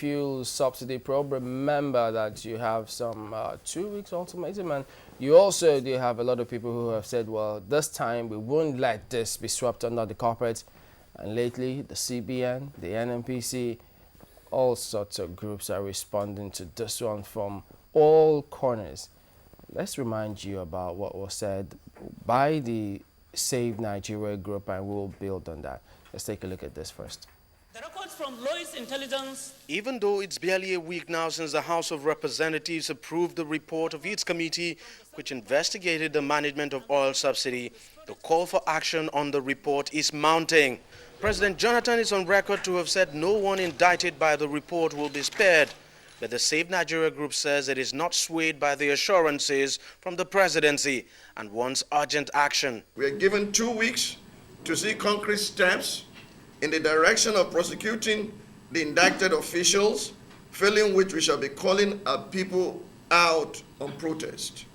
fuel subsidy probe, remember that you have some 2 weeks ultimatum, and you also do have a lot of people who have said, well, this time we won't let this be swept under the carpet. And lately, the CBN, the NNPC, all sorts of groups are responding to this one from all corners. Let's remind you about what was said by the Save Nigeria group, and we'll build on that. Let's take a look at this first. The records from Lois Intelligence. Even though it's barely a week now since the House of Representatives approved the report of its committee which investigated the management of oil subsidy, the call for action on the report is mounting. President Jonathan is on record to have said no one indicted by the report will be spared. But the Save Nigeria group says it is not swayed by the assurances from the presidency and wants urgent action. We are given 2 weeks to see concrete steps in the direction of prosecuting the indicted officials, failing which we shall be calling our people out on protest.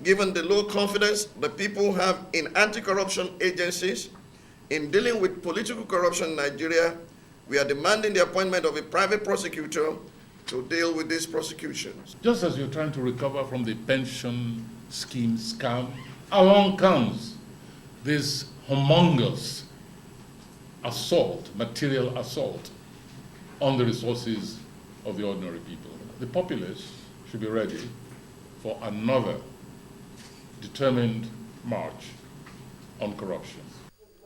Given the low confidence the people have in anti-corruption agencies, in dealing with political corruption in Nigeria, we are demanding the appointment of a private prosecutor to deal with these prosecutions. Just as you're trying to recover from the pension scheme scam, along comes this humongous assault, material assault on the resources of the ordinary people. The populace should be ready for another determined march on corruption.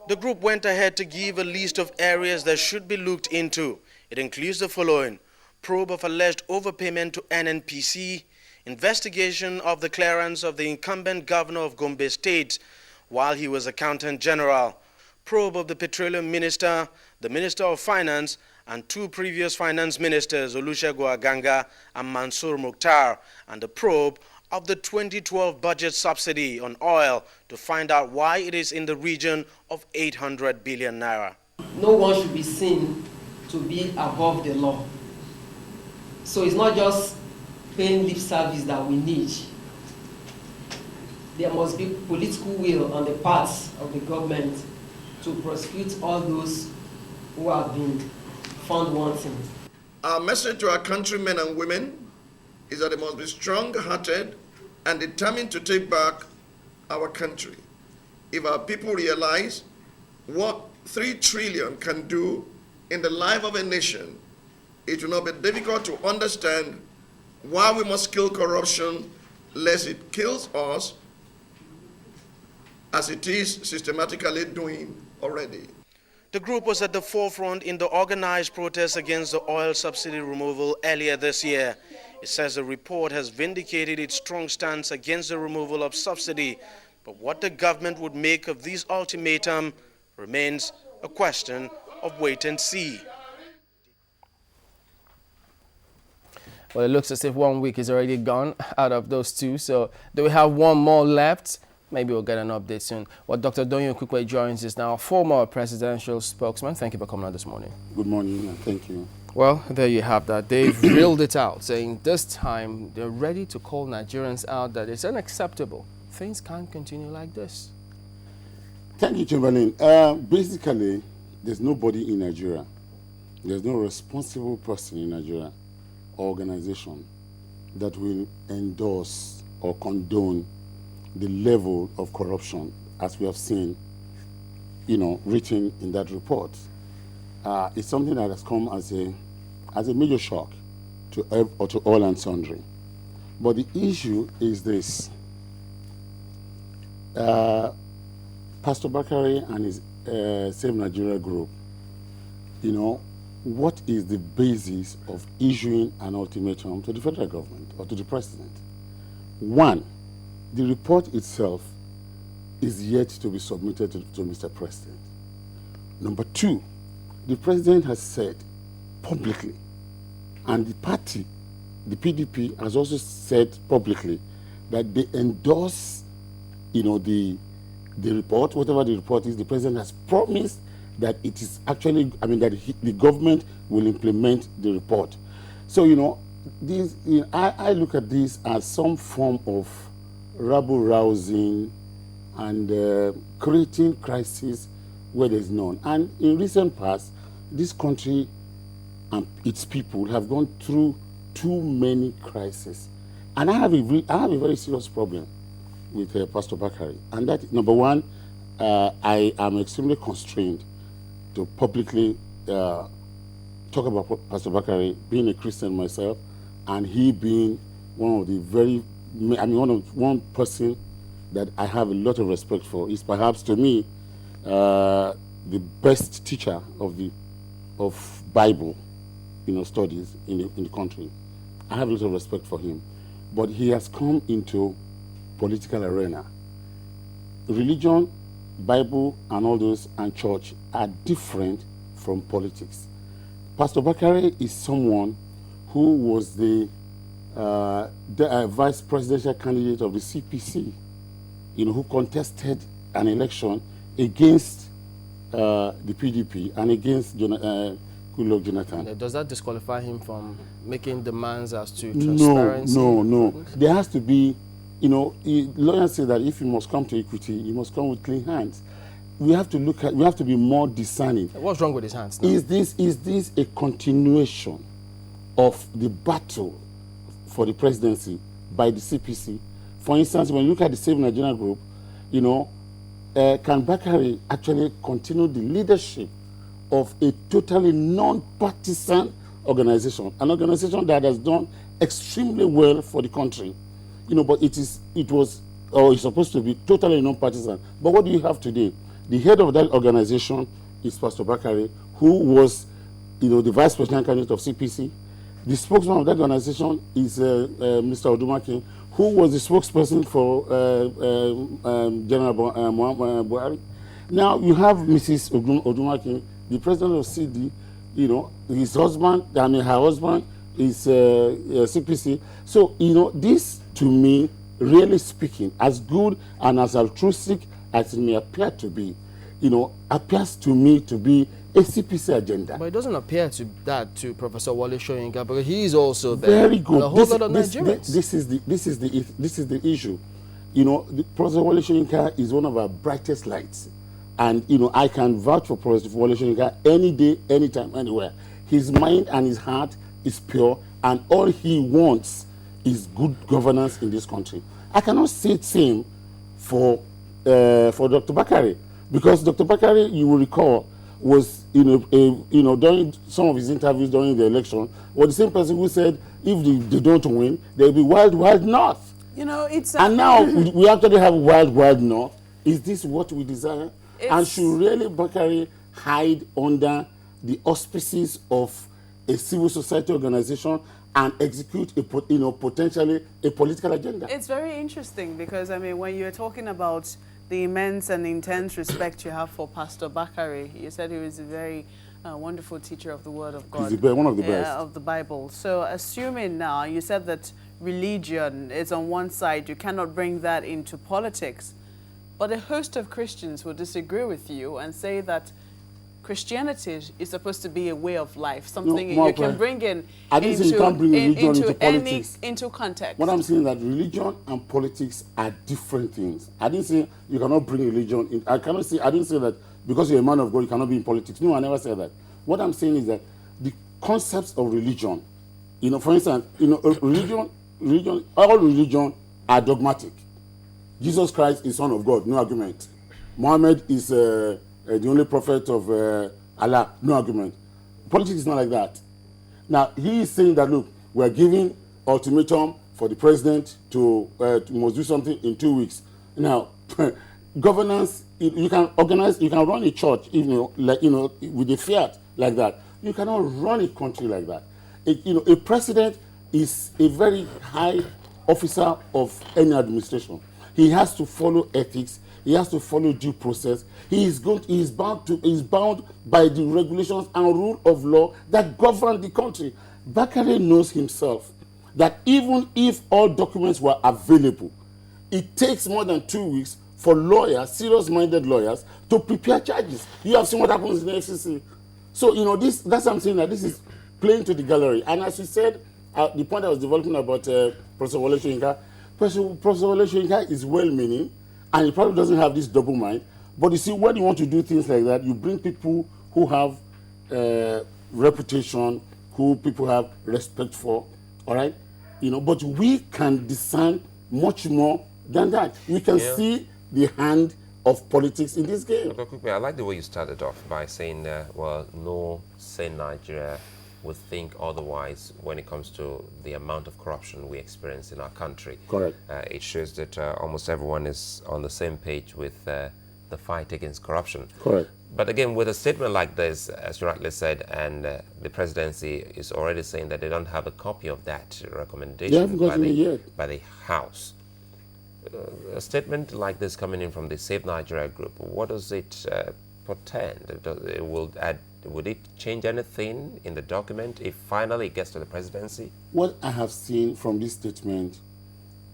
The group went ahead to give a list of areas that should be looked into. It includes the following: probe of alleged overpayment to NNPC, investigation of the clearance of the incumbent governor of Gombe State while he was accountant general, probe of the petroleum minister, the minister of finance, and 2 previous finance ministers, Olusegun Aganga and Mansour Mukhtar, and the probe of the 2012 budget subsidy on oil to find out why it is in the region of 800 billion naira. No one should be seen to be above the law. So it's not just paying lip service that we need. There must be political will on the part of the government to prosecute all those who have been found wanting. Our message to our countrymen and women is that they must be strong-hearted and determined to take back our country. If our people realize what 3 trillion can do in the life of a nation, it will not be difficult to understand why we must kill corruption, lest it kills us, as it is systematically doing already. The group was at the forefront in the organized protest against the oil subsidy removal earlier this year. It says the report has vindicated its strong stance against the removal of subsidy, but what the government would make of these ultimatum remains a question of wait and see. Well, it looks as if 1 week is already gone out of those 2. So do we have one more left? Maybe we'll get an update soon. Well, Dr. Doyin Okupe joins us now, former presidential spokesman. Thank you for coming on this morning. Good morning, and thank you. Well, there you have that. They've reeled it out, saying this time they're ready to call Nigerians out that it's unacceptable. Things can't continue like this. Thank you, Chamberlain. Basically, there's nobody in Nigeria. There's no responsible person in Nigeria or organization that will endorse or condone the level of corruption as we have seen, written in that report. It's something that has come as a major shock to all and sundry. But the issue is this. Pastor Bakare and his Save Nigeria group, what is the basis of issuing an ultimatum to the federal government or to the president? One, the report itself is yet to be submitted to Mr. President. Number 2, the president has said publicly, and the party, the PDP, has also said publicly that they endorse, the report, whatever the report is. The president has promised that it is actually, that the government will implement the report. So, I look at this as some form of rabble-rousing and creating crisis where there's none. And in recent past, this country and its people have gone through too many crises. And I have a very serious problem with Pastor Bakare. And that, number one, I am extremely constrained to publicly talk about Pastor Bakare, being a Christian myself, and he being one of the one person that I have a lot of respect for. Is perhaps to me the best teacher of Bible, studies in the country. I have a lot of respect for him, but he has come into political arena. Religion, Bible, and all those, and church are different from politics. Pastor Bakare is someone who was the vice presidential candidate of the CPC, who contested an election against the PDP and against Goodluck Jonathan. Does that disqualify him from making demands as to transparency? No. There has to be, lawyers say that if you must come to equity, you must come with clean hands. We have to be more discerning. What's wrong with his hands now? Is this a continuation of the battle for the presidency by the CPC? For instance, when you look at the Save Nigeria group, can Bakare actually continue the leadership of a totally non-partisan organization, an organization that has done extremely well for the country, but it's supposed to be totally non-partisan. But what do you have today? The head of that organization is Pastor Bakare, who was, the vice president candidate of CPC. The spokesman of that organization is Mr. Odumake, who was the spokesperson for General Buhari. Now you have Mrs. Odumake, the president of CD, his husband, her husband is CPC. So, this to me, really speaking, as good and as altruistic as it may appear to be, appears to me to be a CPC agenda. But it doesn't appear to Professor Wale Soyinka, because he is also there. Very good. And a whole lot of Nigerians. This is the issue. Professor Wale Soyinka is one of our brightest lights. And, I can vouch for Professor Wale Soyinka any day, anytime, anywhere. His mind and his heart is pure, and all he wants is good governance in this country. I cannot say the same for Dr. Bakare, because Dr. Bakare, you will recall, was, during some of his interviews during the election, was the same person who said if they don't win, there'll be wild north. And now we actually have wild north. Is this what we desire? And should really Bakare hide under the auspices of a civil society organization and execute potentially a political agenda? It's very interesting because, when you're talking about the immense and intense respect you have for Pastor Bakare, you said he was a very wonderful teacher of the Word of God. He's one of the best. Of the Bible. So assuming now, you said that religion is on one side, you cannot bring that into politics. But a host of Christians will disagree with you and say that Christianity is supposed to be a way of life, something you can bring in into context. What I'm saying is that religion and politics are different things. I didn't say you cannot bring religion in. I didn't say that because you're a man of God, you cannot be in politics. No, I never said that. What I'm saying is that the concepts of religion, for instance, all religion are dogmatic. Jesus Christ is Son of God, no argument. Muhammad is the only prophet of Allah, no argument. Politics is not like that. Now, he is saying that, look, we're giving ultimatum for the president to must do something in 2 weeks. Now, governance, you can organize, you can run a church, with a fiat like that. You cannot run a country like that. A president is a very high officer of any administration. He has to follow ethics. He has to follow due process. He is bound by the regulations and rule of law that govern the country. Bakare knows himself that even if all documents were available, it takes more than 2 weeks for lawyers, serious-minded lawyers, to prepare charges. You have seen what happens in the FCC. So, that's what I'm saying, that this is playing to the gallery. And as you said, the point I was developing about Professor Wale Soyinka, Professor Wale Soyinka is well-meaning, and he probably doesn't have this double mind. But you see, when you want to do things like that, you bring people who have reputation, who people have respect for, all right? But we can discern much more than that. We can see the hand of politics in this game. Dr. Okupe, I like the way you started off by saying, well, no sane Nigeria would think otherwise when it comes to the amount of corruption we experience in our country. Correct. It shows that almost everyone is on the same page with the fight against corruption. Correct. But again, with a statement like this, as you rightly said, and the presidency is already saying that they don't have a copy of that recommendation by the House. A statement like this coming in from the Save Nigeria group, what does it portend? Would it change anything in the document if finally it gets to the presidency? What I have seen from this statement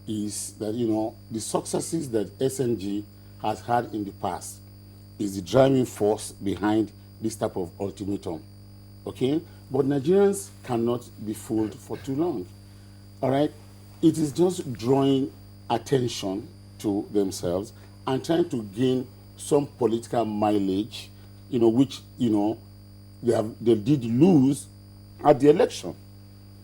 is that, the successes that SNG has had in the past is the driving force behind this type of ultimatum, okay? But Nigerians cannot be fooled for too long, all right? It is just drawing attention to themselves and trying to gain some political mileage, which, they did lose at the election.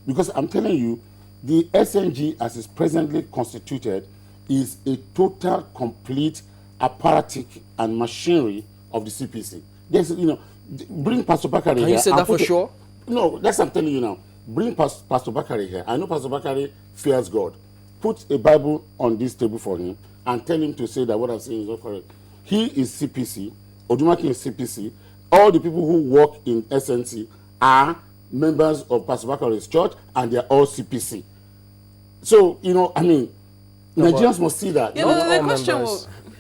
Because I'm telling you, the SNG as is presently constituted is a total, complete apparatus and machinery of the CPC. There's, bring Pastor Bakare here. Can you say that for sure? No, that's what I'm telling you now. Bring Pastor Bakare here. I know Pastor Bakare fears God. Put a Bible on this table for him and tell him to say that what I'm saying is not correct. He is CPC. Odumaki is CPC. All the people who work in SNC are members of Pastor Bakare's church, and they're all CPC. So, Nigerians must see that.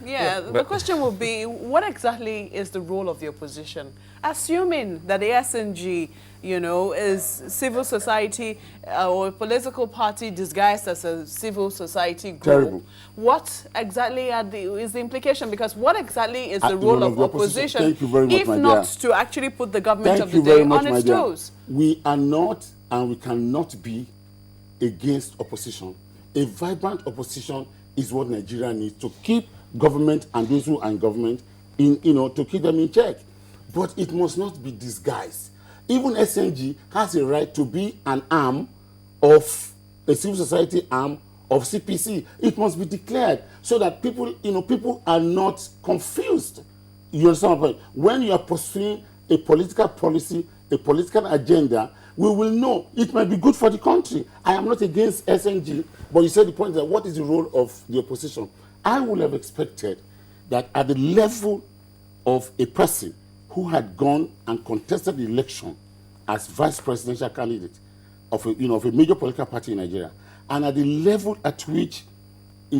The question will be, what exactly is the role of the opposition? Assuming that the SNG, is civil society or a political party disguised as a civil society group. Terrible. What exactly is the implication? Because what exactly is the role of opposition, Thank you very much, if my not dear. to actually put the government Thank of the you very day much, on my its dear. toes? We are not and we cannot be against opposition. A vibrant opposition is what Nigeria needs to keep government and those who are in government to keep them in check. But it must not be disguised. Even SNG has a right to be an arm of a civil society arm of CPC. It must be declared so that people are not confused. You understand my point? When you are pursuing a political policy, a political agenda, we will know it might be good for the country. I am not against SNG, but you said the point that what is the role of the opposition? I would have expected that at the level of a person who had gone and contested the election as vice presidential candidate of a major political party in Nigeria, and at the level at which at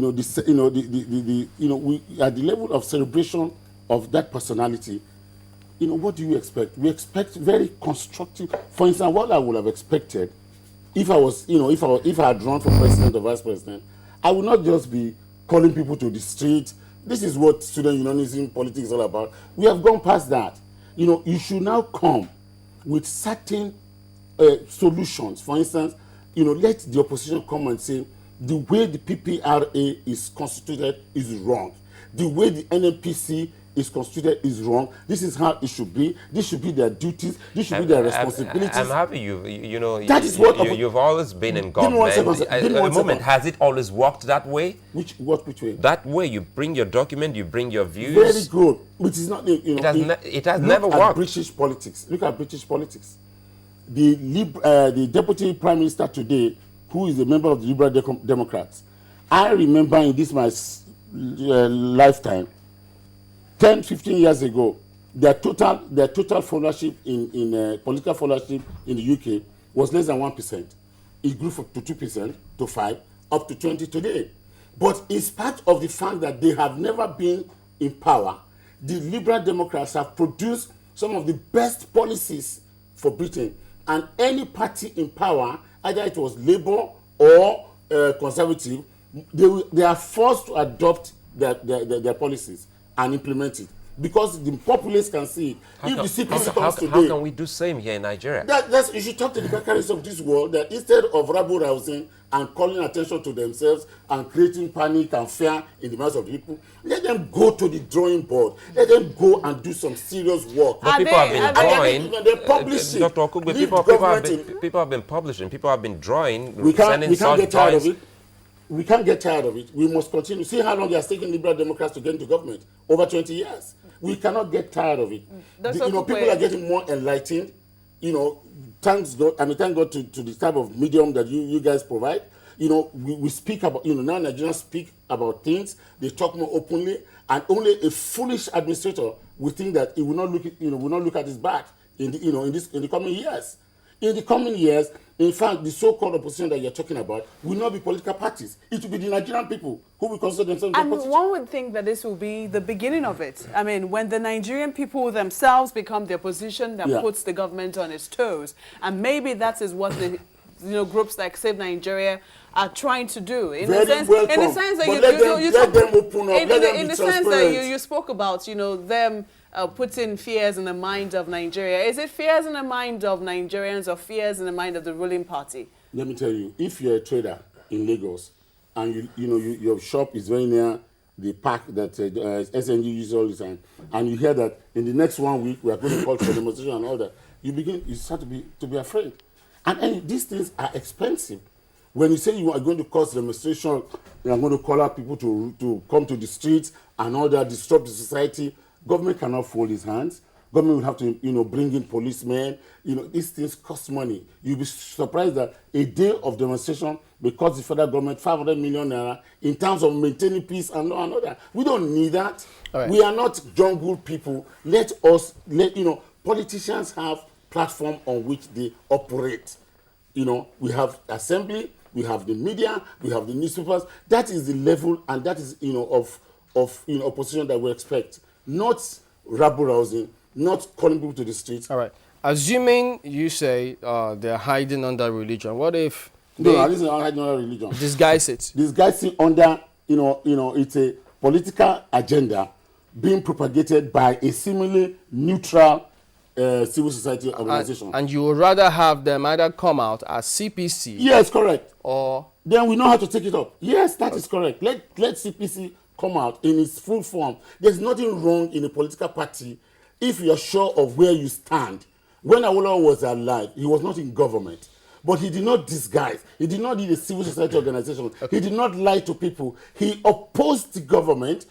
the level of celebration of that personality, what do you expect? We expect very constructive. For instance, what I would have expected if I was, if I had run for president or vice president, I would not just be calling people to the street. This is what student unionism politics is all about. We have gone past that. You should now come with certain solutions. For instance, let the opposition come and say the way the PPRA is constituted is wrong. The way the NNPC is constituted is wrong. This is how it should be. This should be their duties. This should be their responsibilities. I'm happy you've always been in government. At the moment, has it always worked that way? Which way? That way, you bring your document, you bring your views. Very good. Which is not, it has never worked. British politics. Look at British politics. The deputy prime minister today, who is a member of the Liberal Democrats, I remember in this my lifetime, 10, 15 years ago, their total followership in political followership in the UK was less than 1%. It grew to 2%, to 5%, up to 20% today. But in spite of the fact that they have never been in power, the Liberal Democrats have produced some of the best policies for Britain. And any party in power, either it was Labour or Conservative, they are forced to adopt their policies and implement it. because the populace can see it. If the CPC comes today, how can we do same here in Nigeria? That's, you should talk to the Bakaris of this world that instead of rabble-rousing and calling attention to themselves and creating panic and fear in the minds of the people, let them go to the drawing board. Let them go and do some serious work. But people have been drawing. They publish it. Dr. Okupe, people have been publishing. People have been drawing. We can't get tired of it. We can't get tired of it. We must continue. See how long it has taken Liberal Democrats to get into government? Over 20 years. We cannot get tired of it. People are getting more enlightened. Thank God to the type of medium that you guys provide. We speak about, now Nigerians speak about things. They talk more openly, and only a foolish administrator will think that he will not look at his back in the coming years. In the coming years, in fact, the so-called opposition that you're talking about will not be political parties. It will be the Nigerian people who will consider themselves and opposition. One would think that this will be the beginning of it. I mean, when the Nigerian people themselves become the opposition that puts the government on its toes, and maybe that is what the groups like Save Nigeria are trying to do. In the sense that you spoke about, them putting fears in the mind of Nigeria. Is it fears in the mind of Nigerians or fears in the mind of the ruling party? Let me tell you, if you're a trader in Lagos and your shop is very near the park that SNG uses all the time, and you hear that in the next 1 week we are going to call for demonstration and all that, you start to be afraid. And these things are expensive. When you say you are going to cause demonstration, you are going to call out people to come to the streets and all that, disrupt the society, government cannot fold its hands. Government will have to, bring in policemen. These things cost money. You'll be surprised that a day of demonstration will cost the federal government 500 million naira in terms of maintaining peace and law and order. We don't need that. Right. We are not jungle people. Politicians have platform on which they operate. We have assembly, we have the media, we have the newspapers. That is the level, and that is of opposition that we expect. Not rabble-rousing, not calling people to the streets. All right. Assuming you say they're hiding under religion, what if they are hiding under religion? Disguise it. Disguise it under it's a political agenda being propagated by a seemingly neutral civil society organization. And you would rather have them either come out as CPC. Yes, correct. Or then we know how to take it up. Yes, that is correct. Let CPC come out in its full form. There's nothing wrong in a political party if you're sure of where you stand. When Awolowo was alive, he was not in government. But he did not disguise. He did not need a civil society organization. Okay. He did not lie to people. He opposed the government,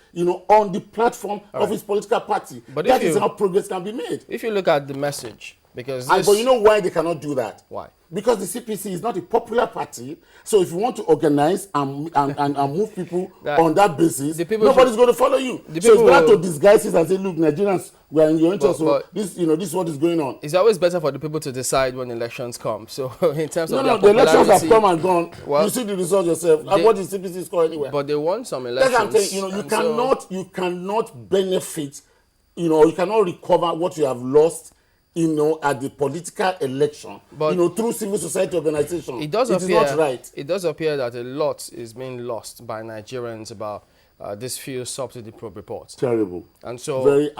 on the platform of his political party. But that is how progress can be made. If you look at the message, because but you know why they cannot do that? Why? Because the CPC is not a popular party. So if you want to organize and move people on that basis, nobody's going to follow you. So it's better to disguise it and say, look, Nigerians, we are in your interest. This is what is going on. It's always better for the people to decide when elections come. So in terms of the elections have come and gone. Well, you see the results yourself. And what the CPC score anywhere. But they won some elections. That's what I'm saying. You cannot benefit. You cannot recover what you have lost. At the political election, but through civil society organization, it is not right. It does appear that a lot is being lost by Nigerians about this fuel subsidy probe report. Terrible, and so very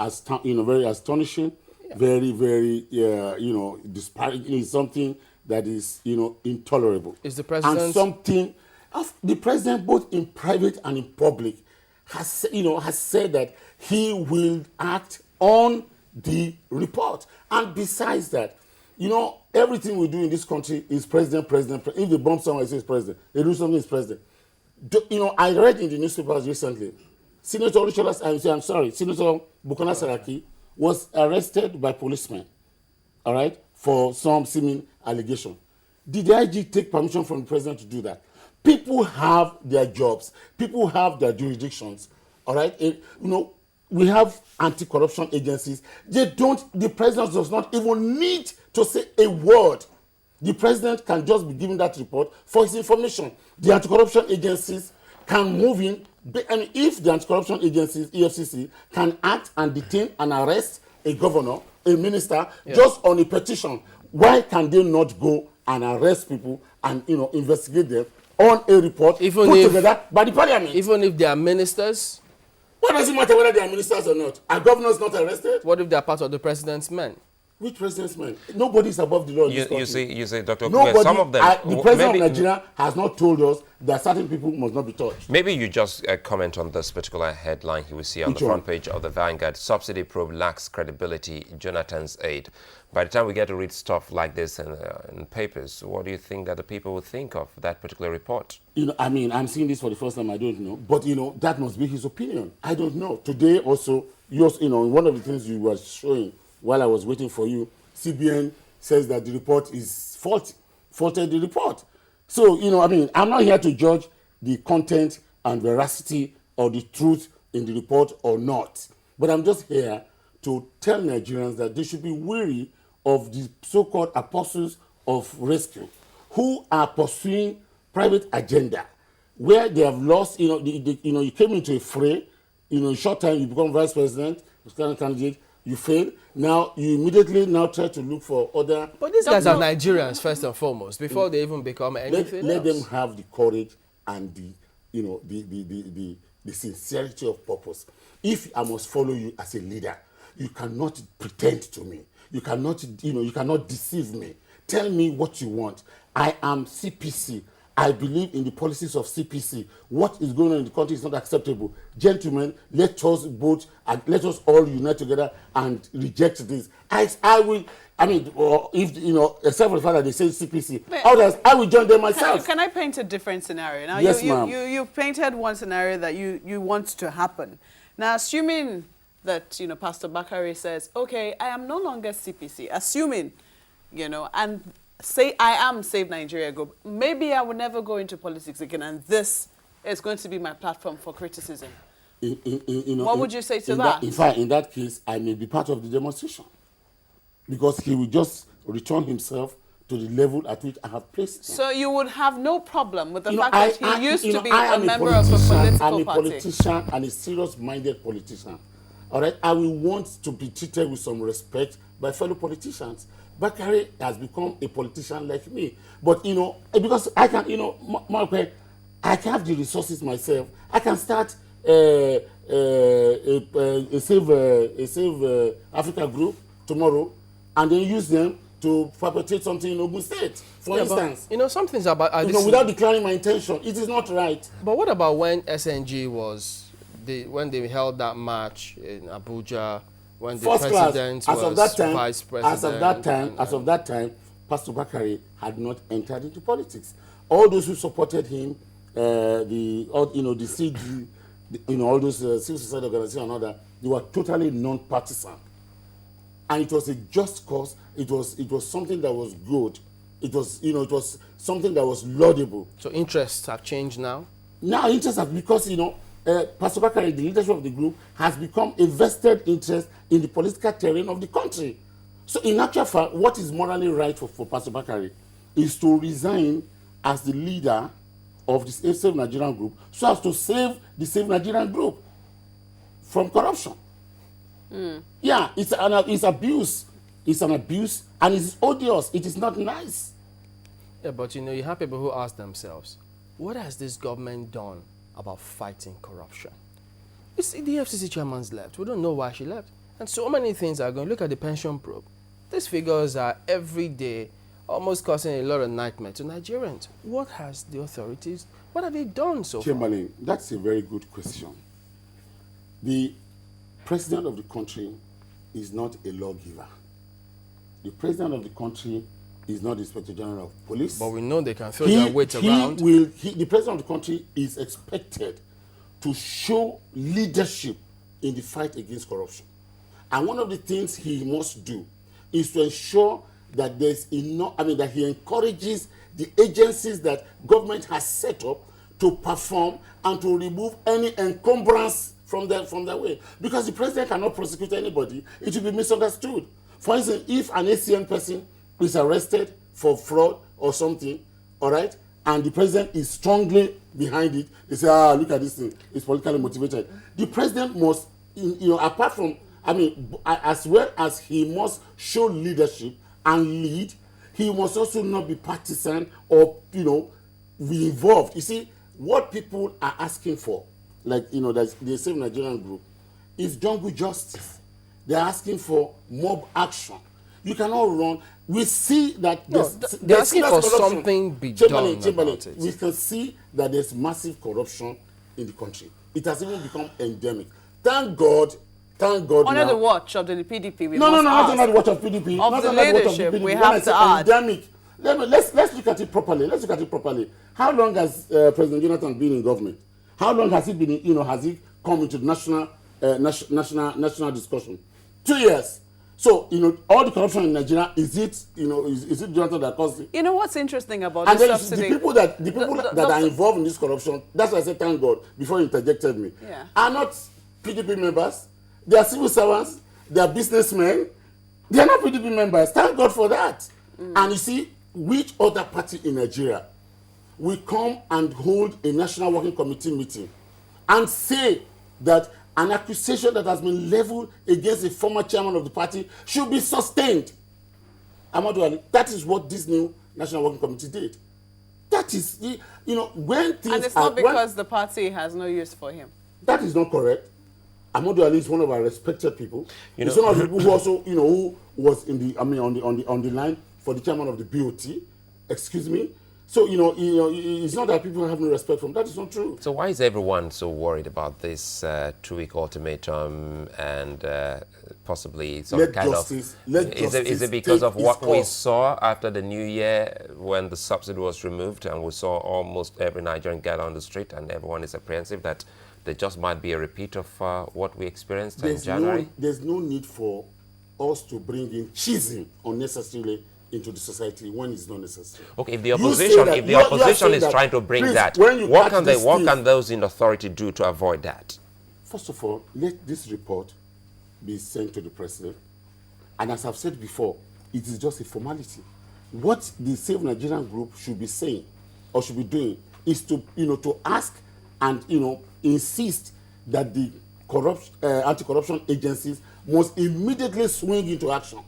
astonishing, very disparaging. Is something that is intolerable. Is the president and something the president, both in private and in public, has said that he will act on the report. And besides that, everything we do in this country is president. If they bomb someone, it says president. They do something, it's president. I read in the newspapers recently, Senator Bukola Saraki was arrested by policemen, all right, for some seeming allegation. Did the IG take permission from the president to do that? People have their jobs. People have their jurisdictions, all right? We have anti-corruption agencies. The president does not even need to say a word. The president can just be given that report for his information. The anti-corruption agencies can move in. If the anti-corruption agencies, EFCC, can act and detain and arrest a governor, a minister, just on a petition, why can they not go and arrest people and investigate them on a report put together by the parliament? Even if they are ministers? What does it matter whether they are ministers or not? Are governors not arrested? What if they are part of the president's men? Which president's men? Nobody is above the law in this country. You say, Dr. Nobody, Okupe, some of them... the president of Nigeria has not told us that certain people must not be touched. Maybe you just comment on this particular headline you will see on the front page of the Vanguard. Subsidy probe lacks credibility, Jonathan's aid. By the time we get to read stuff like this in papers, what do you think that the people will think of that particular report? I mean, I'm seeing this for the first time, I don't know. But, that must be his opinion. I don't know. Today also, one of the things you were showing while I was waiting for you, CBN says that the report is faulted the report. So, I'm not here to judge the content and veracity or the truth in the report or not. But I'm just here to tell Nigerians that they should be wary of the so-called apostles of rescue who are pursuing private agenda where they have lost, you came into a fray, in a short time you become vice president, candidate, you fail. Now you immediately try to look for other. But these guys are Nigerians first and foremost before they even become anything. Let them have the courage and the sincerity of purpose. If I must follow you as a leader, you cannot pretend to me. You cannot deceive me. Tell me what you want. I am CPC. I believe in the policies of CPC. What is going on in the country is not acceptable. Gentlemen, let us all unite together and reject this. Except for the fact that they say CPC, others, I will join them myself. Can I paint a different scenario? Now, yes, ma'am. You've painted one scenario that you want to happen. Now, assuming that, Pastor Bakare says, okay, I am no longer CPC, assuming, and say I am Save Nigeria Group, maybe I will never go into politics again, and this is going to be my platform for criticism. What would you say to that? In fact, in that case, I may be part of the demonstration because he will just return himself to the level at which I have placed him. So you would have no problem with the fact that he used to be a member of a political party? I'm a politician and a serious-minded politician. All right, I will want to be treated with some respect by fellow politicians. Bakare has become a politician like me. But, because I can, I can have the resources myself. I can start a Save Africa group tomorrow and then use them to perpetrate something in Ogun State, for instance. But, some things about... without declaring my intention, it is not right. But what about when SNG was... when they held that march in Abuja, when the president was vice president. As of that time, Pastor Bakare had not entered into politics. All those who supported him, the CG, all those civil society organizations and all that, they were totally non-partisan. And it was a just cause. It was something that was good. It was something that was laudable. So interests have changed now? Now interests have, because, Pastor Bakare, the leadership of the group, has become a vested interest in the political terrain of the country. So in actual fact, what is morally right for Pastor Bakare is to resign as the leader of the Save Nigerian group so as to save the Save Nigerian group from corruption. Yeah, it's abuse. It's an abuse and it's odious. It is not nice. Yeah, but you have people who ask themselves, what has this government done about fighting corruption? You see, the FCC chairman's left. We don't know why she left. And so many things are going. Look at the pension probe. These figures are every day almost causing a lot of nightmare to Nigerians. What has the authorities, what have they done so far? Chairman, that's a very good question. The president of the country is not a lawgiver. The president of the country is not the Inspector General of Police. But we know they can throw their weight around. The president of the country is expected to show leadership in the fight against corruption. And one of the things he must do is to ensure that there's enough, that he encourages the agencies that government has set up to perform and to remove any encumbrance from their way. Because the president cannot prosecute anybody, it will be misunderstood. For instance, if an ACN person is arrested for fraud or something, all right, and the president is strongly behind it, they say, look at this thing, it's politically motivated. The president must, apart from, as well as he must show leadership and lead, he must also not be partisan or, be involved. You see, what people are asking for like, that's the Save Nigerian group, is jungle justice. They're asking for mob action. You cannot run. We see that they're asking for something be done about it. We can see that there's massive corruption in the country. It has even become endemic. Thank God. Under the watch of the PDP, not under the watch of PDP. Of the leadership, we have to add. Endemic. Let's look at it properly. How long has President Jonathan been in government? How long has he been? Has he come into the national discussion? 2 years. So, all the corruption in Nigeria, is it Jonathan that caused it? You know what's interesting about and this subsidy? The people that are involved in this corruption, that's why I said thank God before you interjected me, are not PDP members. They are civil servants. They are businessmen. They are not PDP members. Thank God for that. And you see, which other party in Nigeria will come and hold a National Working Committee meeting and say that an accusation that has been leveled against a former chairman of the party should be sustained? Amadou Ali, that is what this new National Working Committee did. That is, when things and it's not because the party has no use for him. That is not correct. Amadou Ali is one of our respected people. He's one of the people who also, who was on the line for the chairman of the BOT. Excuse me. So, it's not that people have no respect for him. That is not true. So why is everyone so worried about this 2-week ultimatum and possibly some kind of... Is it because of what we saw after the New Year when the subsidy was removed and we saw almost every Nigerian get on the street and everyone is apprehensive that there just might be a repeat of what we experienced in January? There's no need for us to bring in cheesing unnecessarily into the society when it's not necessary. Okay, if the opposition is trying to bring that, what can those in authority do to avoid that? First of all, let this report be sent to the president. And as I've said before, it is just a formality. What the Save Nigerian group should be saying or should be doing is to, to ask and, insist that the anti-corruption agencies must immediately swing into action.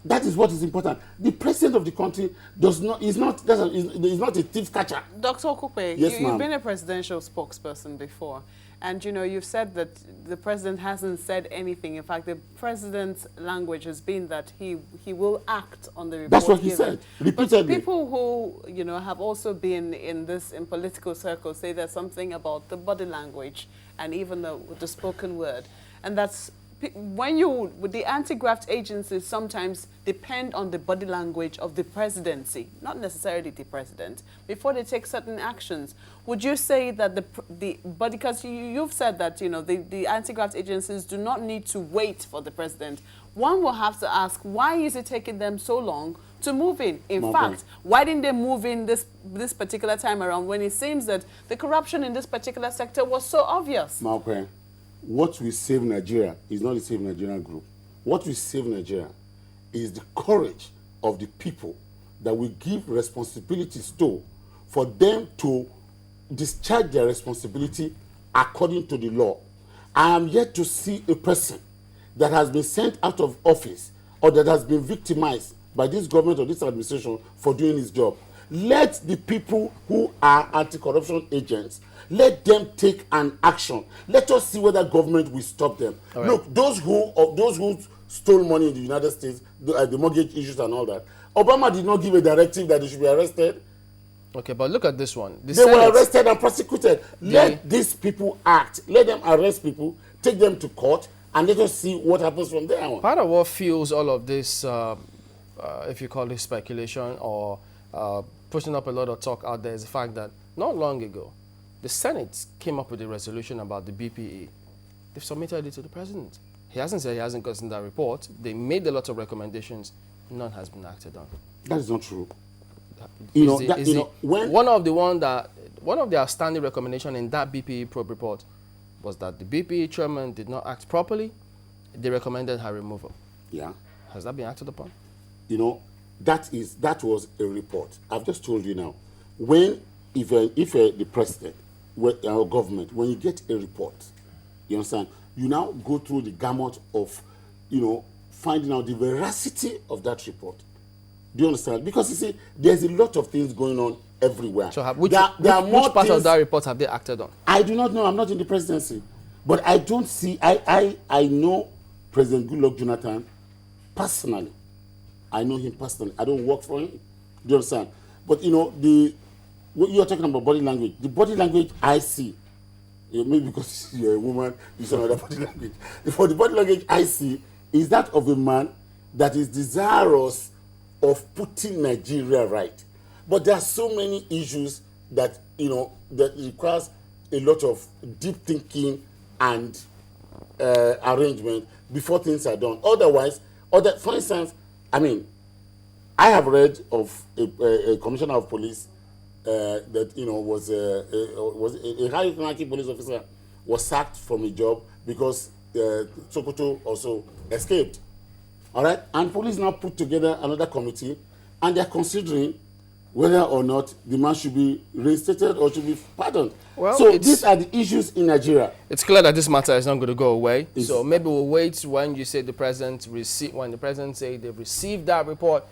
That is what is important. The president of the country is not a thief catcher. Dr. Okupe, yes, you've been a presidential spokesperson before, and you've said that the president hasn't said anything. In fact, the president's language has been that he will act on the report. That's what he said repeatedly. But people who have also been in political circles say there's something about the body language and even the spoken word, and that's. With the anti-graft agencies sometimes depend on the body language of the presidency, not necessarily the president, before they take certain actions. Would you say that but because you've said that, the anti-graft agencies do not need to wait for the president. One will have to ask, why is it taking them so long to move in? In fact, why didn't they move in this particular time around when it seems that the corruption in this particular sector was so obvious? What will save Nigeria is not the Save Nigerian group. What will save Nigeria is the courage of the people that will give responsibilities to, for them to discharge their responsibility according to the law. I am yet to see a person that has been sent out of office or that has been victimized by this government or this administration for doing his job. Let the people who are anti-corruption agents, let them take an action. Let us see whether government will stop them. Right. Look, those who stole money in the United States, the mortgage issues and all that, Obama did not give a directive that they should be arrested. Okay, but look at this one. They were arrested and prosecuted. Let these people act. Let them arrest people, take them to court, and let us see what happens from there on. Part of what fuels all of this, if you call it speculation or pushing up a lot of talk out there, is the fact that not long ago, the Senate came up with a resolution about the BPE. They've submitted it to the president. He hasn't said he hasn't gotten that report. They made a lot of recommendations. None has been acted on. That is not true. One of the outstanding recommendations in that BPE probe report was that the BPE chairman did not act properly. They recommended her removal. Yeah. Has that been acted upon? That was a report. I've just told you now. If the president, our government, when you get a report, you understand, you now go through the gamut of, finding out the veracity of that report. Do you understand? Because you see, there's a lot of things going on everywhere. So which part of that report have they acted on? I do not know. I'm not in the presidency. But I don't see, I know President Goodluck Jonathan personally. I know him personally. I don't work for him. Do you understand? But you know, what you are talking about body language. The body language I see, maybe because you're a woman, you see another body language. For the body language I see is that of a man that is desirous of putting Nigeria right. But there are so many issues that, you know, that requires a lot of deep thinking and arrangement before things are done. Otherwise, for instance, I mean, I have read of a commissioner of police that, you know, was a high-ranking police officer was sacked from a job because Sokoto also escaped. All right, and police now put together another committee, and they're considering whether or not the man should be reinstated or should be pardoned. Well, so these are the issues in Nigeria. It's clear that this matter is not going to go away. So maybe we'll wait when you say the president when the president say they received that report.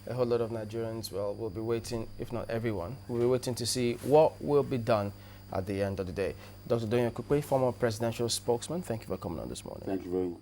A whole lot of Nigerians, well, will be waiting, if not everyone, will be waiting to see what will be done at the end of the day. Dr. Doyin Okupe, former presidential spokesman, thank you for coming on this morning. Thank you very much.